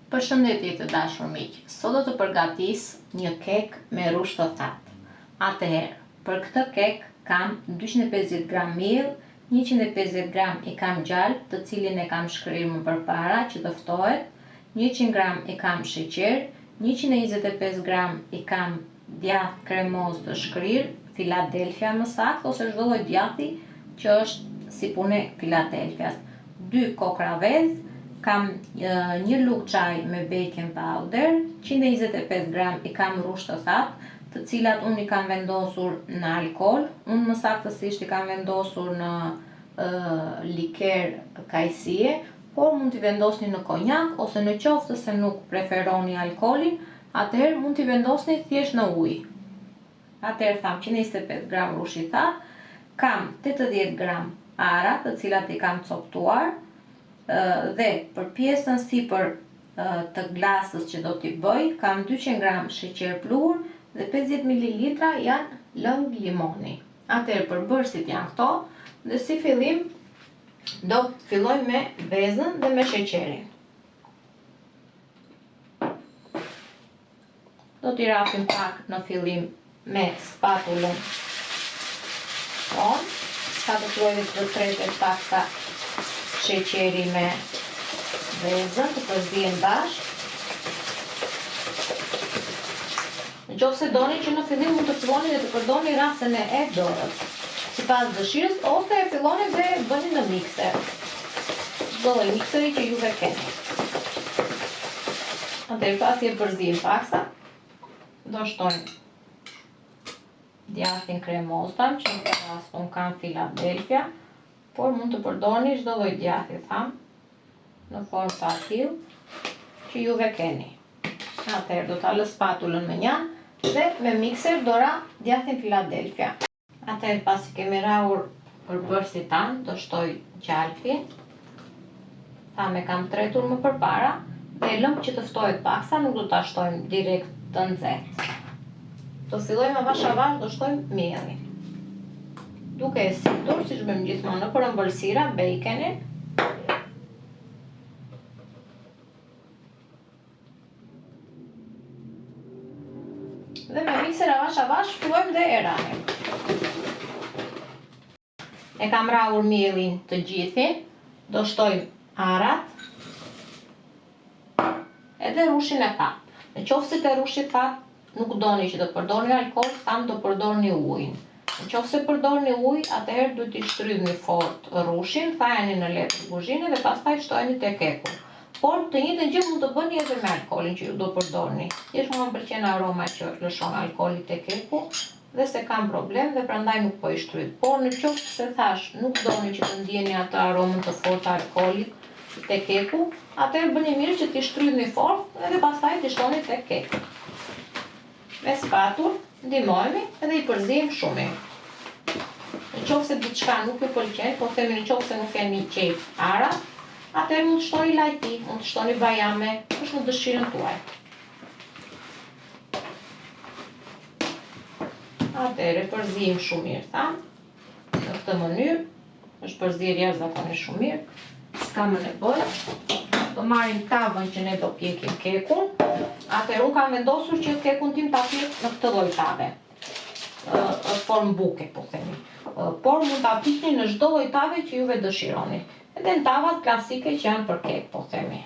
Përshëndetje të dashur miq, sot do të përgatis një kek me rusht të thatë. Atëherë, për këtë kek kam 250 gram miell, 150 gram i kam gjalp, të cilin e kam shkrirë më përpara që të ftohet, 100 gram i kam sheqer, 125 gram i kam djath kremoz të shkrirë, Philadelphia më saktë, ose çdo lloj djathi që është si pune Philadelphias, 2 kokra vezë, kam një lugë çaj me baking powder, 125 gram i kam rusht të thatë, të cilat unë i kam vendosur në alkohol, unë më saktësisht i kam vendosur në liker kajsie, por mund t'i vendosni në konjak, ose në qoftë se nuk preferoni alkoholin, atëherë mund t'i vendosni thjesht në ujë. Atëherë tham 125 gram rusht i thatë, kam 80 gram ara, të cilat i kam coptuar, dhe për pjesën sipër të glasës që do t'i bëj, kam 200 gram sheqer pluhur dhe 50 ml janë lëng limoni. Atëherë përbërësit janë këto, dhe si fillim do filloj me vezën dhe me sheqerin. Do t'i rafim pak në fillim me spatulën tonë, sa të fillojë të tretet pak sa sheqeri me vezën, të përzien bashkë. Në qoftë se doni që në fillim mund të filloni dhe të përdorni rastën e dorës, sipas dëshirës, ose e filloni dhe bëni në mikser. Çdo lloj mikseri që juve keni. Atëherë pasi e përzien paksa, do shtojmë djathin kremoz tam, që në këtë rast unë kam Philadelphia, por mund të përdorni çdo lloj djathi, tham, në formë të tillë që juve keni. Atëherë do ta lë spatulën me njanë dhe me mikser do ra djathin Philadelphia. Atëherë pasi kemi rrahur përbërësit tanë, do shtoj gjalpin. Tham e kam tretur më përpara dhe e lëm që të ftohet paksa, nuk do ta shtojmë direkt të nxehtë. Do fillojmë avash avash, do shtojmë miellin. Duke e situr, siç bëjmë gjithmonë nëpër ëmbëlsira, baconin. Dhe me mikser avash avash fillojmë dhe e rrahim. E kam rrahur miellin të gjithin, do shtojmë arat edhe rushin e thatë. Në qoftë se te rushi i thatë nuk doni që të përdorni alkohol, tham do përdorni ujin. Në qoftë se përdorni ujë, atëherë duhet t'i shtrydhni fort rushin, thajeni në letër kuzhine dhe pastaj shtojeni te keku. Por të njëjtën gjë mund të bëni edhe me alkoolin që ju do përdorni. Thjesht mua m'pëlqen aroma që lëshon alkooli te keku dhe se kam problem dhe prandaj nuk po i shtrydh. Por në qoftë se thash nuk doni që të ndjeni atë aromën të fortë të alkoolit te keku, atëherë bëni mirë që t'i shtrydhni fort dhe pastaj t'i shtoni te keku. Me spatull ndihmojmë edhe i përziejmë shumë mirë. Në qoftë se diçka nuk ju pëlqen, po themi në qoftë se nuk keni qejf ara, atëherë mund të shtoni lajti, mund të shtoni bajame, është në dëshirën tuaj. Atëherë përziejmë shumë mirë, tham. Në këtë mënyrë është përzier jashtëzakonisht shumë mirë. S'ka më nevojë. Do marrim tavën që ne do pjekim kekun. Atëherë unë kam vendosur që kekun tim ta pjek në këtë lloj tave. Formë buke, po themi. Por mund ta pikni në çdo lloj tave që juve dëshironi. Edhe në tavat klasike që janë për kek, po themi.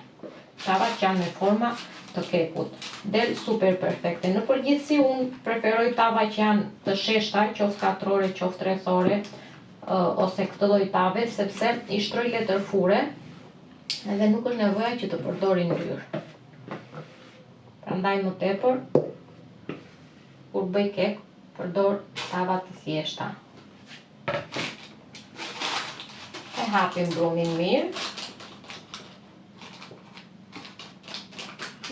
Tavat që janë me forma të kekut. Del super perfekte. Në përgjithësi unë preferoj tava që janë të sheshta, qoftë katrore, qoftë rrethore, ose këtë lloj tave, sepse i shtroj letër fure, edhe nuk është nevoja që të përdori ngjyrë. Prandaj më tepër, kur bëj kek, përdor tava të thjeshta. E hapim brumin mirë.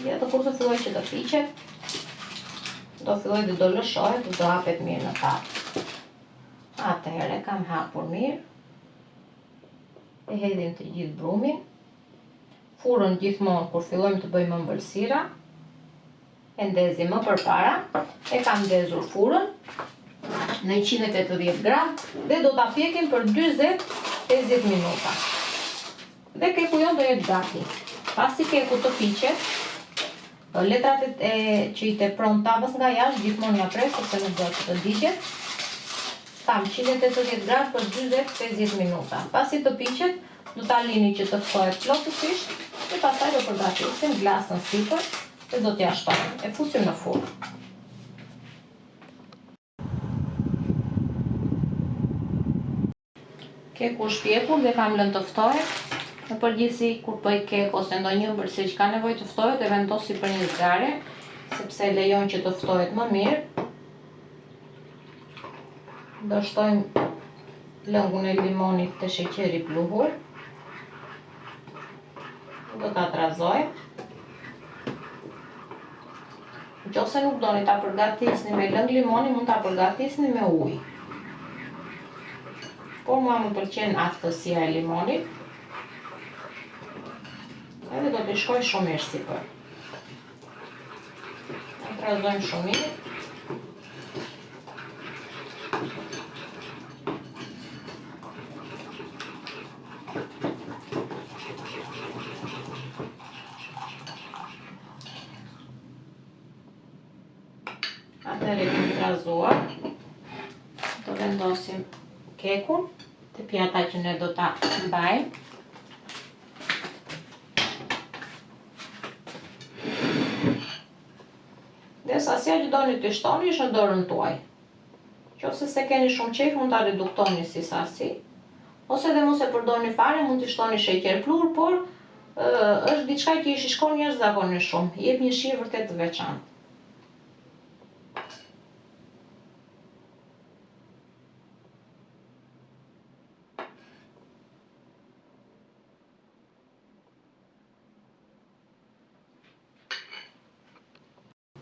Dhe kur të filloj që të piqet, do filloj dhe do lëshohet dhe do hapet mirë në tavë. Atëherë kam hapur mirë. E hedhim të gjithë brumin. Furën gjithmonë kur fillojmë të bëjmë ëmbëlsira, e ndezim më përpara. E kam ndezur furën në 180 gram dhe do ta pjekim për 40-50 minuta. Dhe keku jon do jetë gati. Pasi keku të piqet, letrat që i tepron tavës nga jashtë gjithmonë ja pres sepse nuk do të digjet. Kam 180 gradë për 40-50 minuta. Pasi të piqet, do ta lini që të ftohet plotësisht dhe pastaj do përgatisim glasën sipër dhe do t'ja shtojmë. E fusim në furrë. Keku është pjekur dhe kam lënë të ftohet. Në përgjithësi kur bëj kek ose ndonjë ëmbëlsirë që ka nevojë të ftohet, e vendosi për një zgare, sepse lejon që të ftohet më mirë. Do shtojmë lëngun e limonit të sheqeri pluhur. Do ta trazojmë. Nëse nuk doni ta përgatisni me lëng limoni, mund ta përgatisni me ujë. Por mua më pëlqen aftësia e limonit. Edhe do t'i shkoj shumë mirë sipër. E trazojmë shumë mirë. Atëherë e kemi trazuar. Do vendosim kekun te pjata që ne do ta mbajmë. Dhe sasia që doni të shtoni është në dorën tuaj. Nëse se keni shumë qejf, mund ta reduktoni si sasi. Ose edhe mos e përdorni fare, mund të shtoni sheqer pluhur, por është diçka që i shishkon jashtëzakonisht shumë. Jep një shije vërtet të veçantë.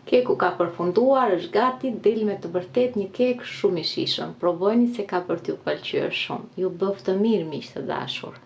Keku ka përfunduar, është gati, del me të vërtet një kek shumë i shijshëm. Provojeni se ka për t'ju pëlqyer shumë. Ju bëf të mirë, miq të dashur.